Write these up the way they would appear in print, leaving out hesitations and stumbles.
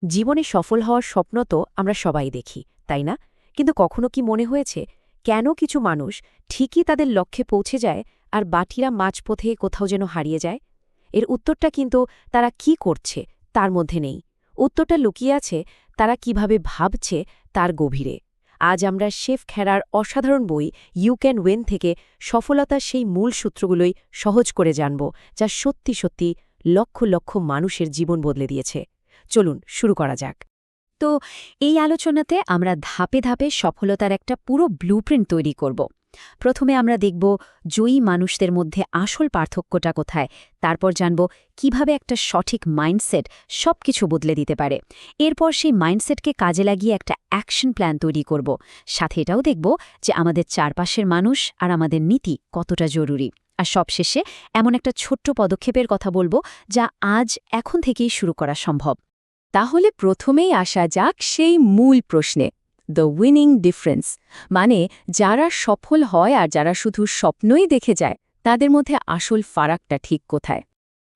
জীবনে সফল হওয়ার স্বপ্ন তো আমরা সবাই দেখি, তাই না? কিন্তু কখনো কি মনে হয়েছে কেন কিছু মানুষ ঠিকই তাদের লক্ষ্যে পৌঁছে যায় আর বাকিরা মাঝপথে কোথাও যেন হারিয়ে যায়? এর উত্তরটা কিন্তু তারা কি করছে তার মধ্যে নেই। উত্তরটা লুকিয়ে আছে তারা কিভাবে ভাবছে তার গভীরে। আজ আমরা শেফ খেরার অসাধারণ বই ইউ ক্যান উইন থেকে সফলতার সেই মূল সূত্রগুলোই সহজ করে জানব, যা সত্যি সত্যি লক্ষ লক্ষ মানুষের জীবন বদলে দিয়েছে। চলুন শুরু করা যাক। তো এই আলোচনাতে আমরা ধাপে ধাপে সফলতার একটা পুরো ব্লুপ্রিন্ট তৈরি করব। প্রথমে আমরা দেখব জয়ী মানুষদের মধ্যে আসল পার্থক্যটা কোথায়, তারপর জানব কিভাবে একটা সঠিক মাইন্ডসেট সবকিছু বদলে দিতে পারে। এরপর সেই মাইন্ডসেটকে কাজে লাগিয়ে একটা অ্যাকশন প্ল্যান তৈরি করব। সাথে এটাও দেখব যে আমাদের চারপাশের মানুষ আর আমাদের নীতি কতটা জরুরি। আর সবশেষে এমন একটা ছোট্ট পদক্ষেপের কথা বলবো যা আজ এখন থেকেই শুরু করা সম্ভব। তাহলে প্রথমেই আসা যাক সেই মূল প্রশ্নে, দ্য উইনিং ডিফারেন্স, মানে যারা সফল হয় আর যারা শুধু স্বপ্নই দেখে যায় তাদের মধ্যে আসল ফারাকটা ঠিক কোথায়।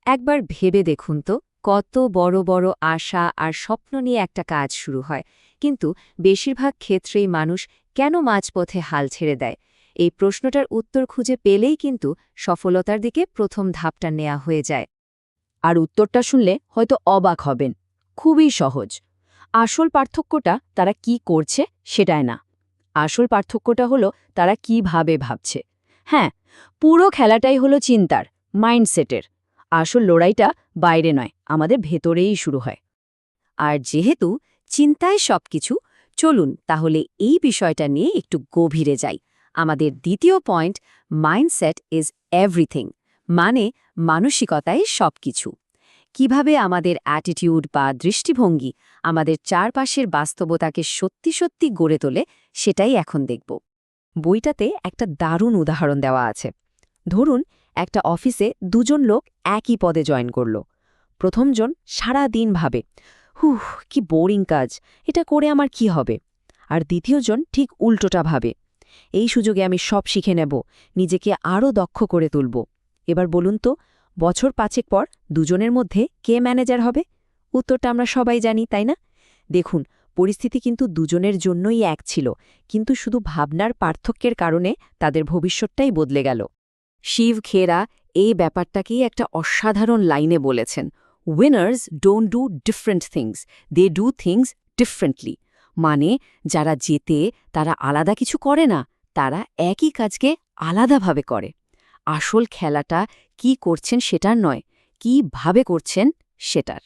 একবার ভেবে দেখুন তো, কত বড় বড় আশা আর স্বপ্ন নিয়ে একটা কাজ শুরু হয়, কিন্তু বেশিরভাগ ক্ষেত্রেই মানুষ কেন মাঝপথে হাল ছেড়ে দেয়? এই প্রশ্নটার উত্তর খুঁজে পেলেই কিন্তু সফলতার দিকে প্রথম ধাপটা নেওয়া হয়ে যায়। আর উত্তরটা শুনলে হয়তো অবাক হবেন। খুবই সহজ। আসল পার্থক্যটা তারা কি করছে সেটাই না, আসল পার্থক্যটা হলো তারা কিভাবে ভাবছে। হ্যাঁ, পুরো খেলাটাই হলো চিন্তার, মাইন্ডসেটের। আসল লড়াইটা বাইরে নয়, আমাদের ভেতরেই শুরু হয়। আর যেহেতু চিন্তায় সবকিছু, চলুন তাহলে এই বিষয়টা নিয়ে একটু গভীরে যাই। আমাদের দ্বিতীয় পয়েন্ট, মাইন্ডসেট ইজ এভরিথিং, মানে মানসিকতাই সবকিছু। কিভাবে আমাদের অ্যাটিটিউড বা দৃষ্টিভঙ্গি আমাদের চারপাশের বাস্তবতাকে সত্যি সত্যি গড়ে তোলে, সেটাই এখন দেখব। বইটাতে একটা দারুণ উদাহরণ দেওয়া আছে। ধরুন একটা অফিসে দুজন লোক একই পদে জয়েন করল। প্রথমজন সারা দিন ভাবে, কি বোরিং কাজ, এটা করে আমার কি হবে? আর দ্বিতীয়জন ঠিক উল্টোটা ভাবে, এই সুযোগে আমি সব শিখে নেব, নিজেকে আরও দক্ষ করে তুলব। এবার বলুন তো, বছর ৫ পর দুজনের মধ্যে কে ম্যানেজার হবে? উত্তরটা আমরা সবাই জানি, তাই না? দেখুন, পরিস্থিতি কিন্তু দুজনের জন্যই এক ছিল, কিন্তু শুধু ভাবনার পার্থক্যের কারণে তাদের ভবিষ্যৎটাই বদলে গেল। শিব খেরা এই ব্যাপারটাকেই একটা অসাধারণ লাইনে বলেছেন, winners don't do different things, they do things differently. মানে যারা জেতে তারা আলাদা কিছু করে না, তারা একই কাজকে আলাদাভাবে করে। আসল খেলাটা কি করছেন সেটার নয়, কিভাবে করছেন সেটার।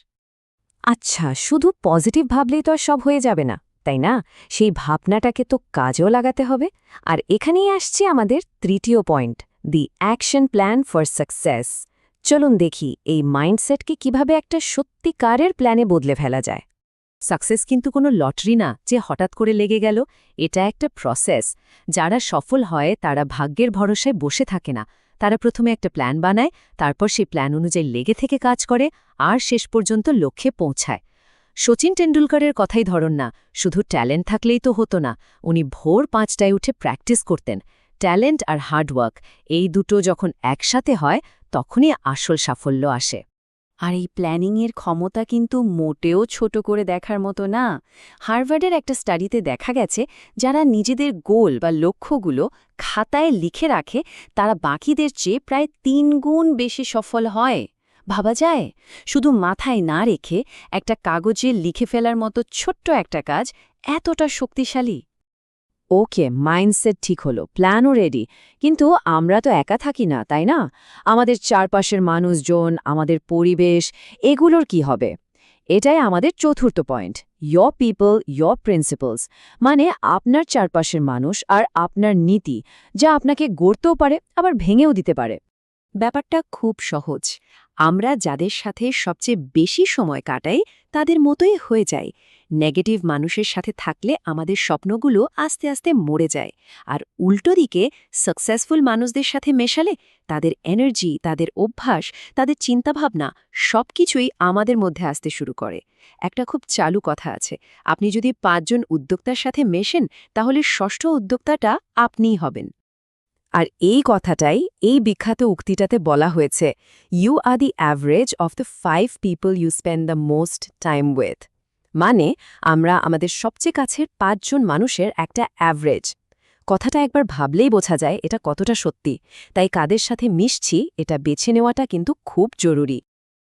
আচ্ছা, শুধু পজিটিভ ভাবলেই তো আর সব হয়ে যাবে না, তাই না? সেই ভাবনাটাকে তো কাজেও লাগাতে হবে। আর এখানেই আসছে আমাদের তৃতীয় point, the action plan for success. চলুন দেখি এই মাইন্ডসেটকে কিভাবে একটা সত্যিকারের প্ল্যানে বদলে ফেলা যায়। সাকসেস কিন্তু কোনো লটারি না যে হঠাৎ করে লেগে গেল, এটা একটা প্রসেস। যারা সফল হয় তারা ভাগ্যের ভরসায় বসে থাকে না, তারা প্রথমে একটা প্ল্যান বানায়, তারপর সেই প্ল্যান অনুযায়ী লেগে থেকে কাজ করে, আর শেষ পর্যন্ত লক্ষ্যে পৌঁছায়। শচীন টেন্ডুলকারের কথাই ধরুন না, শুধু ট্যালেন্ট থাকলেই তো হতো না, উনি ভোর ৫টায় উঠে প্র্যাকটিস করতেন। ট্যালেন্ট আর হার্ডওয়ার্ক, এই দুটো যখন একসাথে হয় তখনই আসল সাফল্য আসে। আর এই প্ল্যানিংয়ের ক্ষমতা কিন্তু মোটেও ছোট করে দেখার মতো না। হার্ভার্ডের একটা স্টাডিতে দেখা গেছে, যারা নিজেদের গোল বা লক্ষ্যগুলো খাতায় লিখে রাখে তারা বাকিদের চেয়ে প্রায় ৩ গুণ বেশি সফল হয়। ভাবা যায়, শুধু মাথায় না রেখে একটা কাগজে লিখে ফেলার মতো ছোট্ট একটা কাজ এতটা শক্তিশালী। ওকে, মাইন্ডসেট ঠিক হলো, প্ল্যানও রেডি, কিন্তু আমরা তো একা থাকি না, তাই না? আমাদের চারপাশের মানুষজন, আমাদের পরিবেশ, এগুলোর কি হবে? এটাই আমাদের চতুর্থ point, your people, your principles, মানে আপনার চারপাশের মানুষ আর আপনার নীতি, যা আপনাকে গড়তেও পারে আবার ভেঙেও দিতে পারে। ব্যাপারটা খুব সহজ। আমরা যাদের সাথে সবচেয়ে বেশি সময় কাটাই তাদের মতোই হয়ে যায়। নেগেটিভ মানুষের সাথে থাকলে আমাদের স্বপ্নগুলো আস্তে আস্তে মরে যায়, আর উল্টো দিকে সাকসেসফুল মানুষদের সাথে মেশালে তাদের এনার্জি, তাদের অভ্যাস, তাদের চিন্তাভাবনা সবকিছুই আমাদের মধ্যে আসতে শুরু করে। একটা খুব চালু কথা আছে, আপনি যদি ৫ জন উদ্যোক্তার সাথে মেশেন তাহলে ষষ্ঠ উদ্যোক্তাটা আপনিই হবেন। আর এই কথাটাই এই বিখ্যাত উক্তিটাতে বলা হয়েছে, you are the average of the 5 people you spend the most time with. মানে আমরা আমাদের সবচেয়ে কাছের 5 জন মানুষের একটা অ্যাভারেজ। কথাটা একবার ভাবলেই বোঝা যায় এটা কতটা সত্যি। তাই কাদের সাথে মিশছি এটা বেছে নেওয়াটা কিন্তু খুব জরুরি।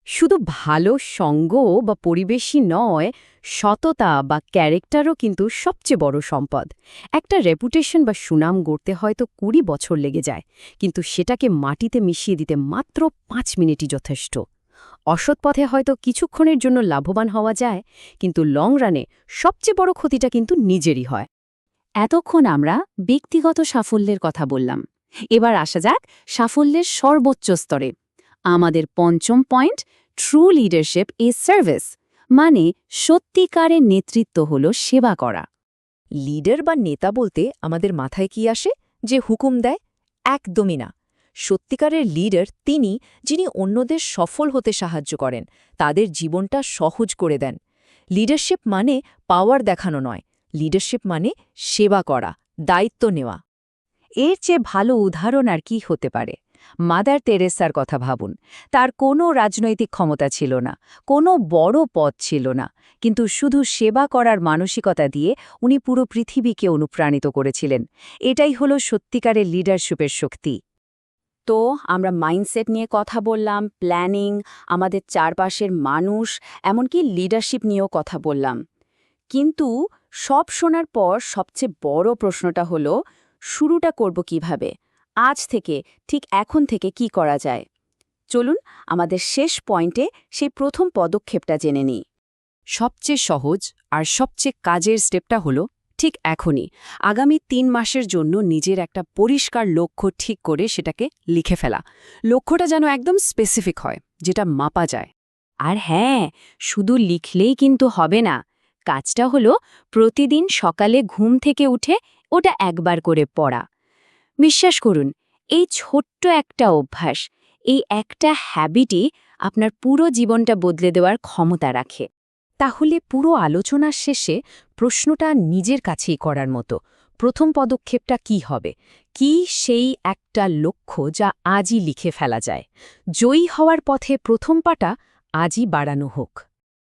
শুধু ভালো সঙ্গ বা পরিবেশই নয়, সততা বা ক্যারেক্টারও কিন্তু সবচেয়ে বড় সম্পদ। একটা রেপুটেশন বা সুনাম গড়তে হয়তো 20 বছর লেগে যায়, কিন্তু সেটাকে মাটিতে মিশিয়ে দিতে মাত্র 5 মিনিটই যথেষ্ট। অসৎ পথে হয়তো কিছুক্ষণের জন্য লাভবান হওয়া যায়, কিন্তু লং রানে সবচেয়ে বড় ক্ষতিটা কিন্তু নিজেরই হয়। এতক্ষণ আমরা ব্যক্তিগত সাফল্যের কথা বললাম। এবার আসা যাক সাফল্যের সর্বোচ্চ স্তরে। আমাদের পঞ্চম point, true leadership is service, মানে সত্যিকারের নেতৃত্ব হল সেবা করা। লিডার বা নেতা বলতে আমাদের মাথায় কি আসে? যে হুকুম দেয়? একদমই না। সত্যিকারের লিডার তিনি, যিনি অন্যদের সফল হতে সাহায্য করেন, তাদের জীবনটা সহজ করে দেন। লিডারশিপ মানে পাওয়ার দেখানো নয়, লিডারশিপ মানে সেবা করা, দায়িত্ব নেওয়া। এর চেয়ে ভালো উদাহরণ আর কি হতে পারে? মাদার তেরেসার কথা ভাবুন। তার কোনো রাজনৈতিক ক্ষমতা ছিল না, কোনো বড় পদ ছিল না, কিন্তু শুধু সেবা করার মানসিকতা দিয়ে উনি পুরো পৃথিবীকে অনুপ্রাণিত করেছিলেন। এটাই হলো সত্যিকারের লিডারশিপের শক্তি। তো আমরা মাইন্ডসেট নিয়ে কথা বললাম, প্ল্যানিং, আমাদের চারপাশের মানুষ, এমনকি লিডারশিপ নিয়েও কথা বললাম। কিন্তু সব শোনার পর সবচেয়ে বড় প্রশ্নটা হলো, শুরুটা করব কিভাবে? আজ থেকে, ঠিক এখন থেকে কি করা যায়? চলুন আমাদের শেষ পয়েন্টে সেই প্রথম পদক্ষেপটা জেনে নিই। সবচেয়ে সহজ আর সবচেয়ে কাজের স্টেপটা হলো ঠিক এখনই আগামী 3 মাসের জন্য নিজের একটা পরিষ্কার লক্ষ্য ঠিক করে সেটাকে লিখে ফেলা। লক্ষ্যটা যেন একদম স্পেসিফিক হয়, যেটা মাপা যায়। আর হ্যাঁ, শুধু লিখলেই কিন্তু হবে না। কাজটা হলো প্রতিদিন সকালে ঘুম থেকে উঠে ওটা একবার করে পড়া। বিশ্বাস করুন, এই ছোট্ট একটা অভ্যাস, এই একটা হ্যাবিটই আপনার পুরো জীবনটা বদলে দেওয়ার ক্ষমতা রাখে। তাহলে পুরো আলোচনার শেষে প্রশ্নটা নিজের কাছেই করার মতো, প্রথম পদক্ষেপটা কি হবে? কি সেই একটা লক্ষ্য যা আজই লিখে ফেলা যায়? জয়ী হওয়ার পথে প্রথম পাটা আজই বাড়ানো হোক।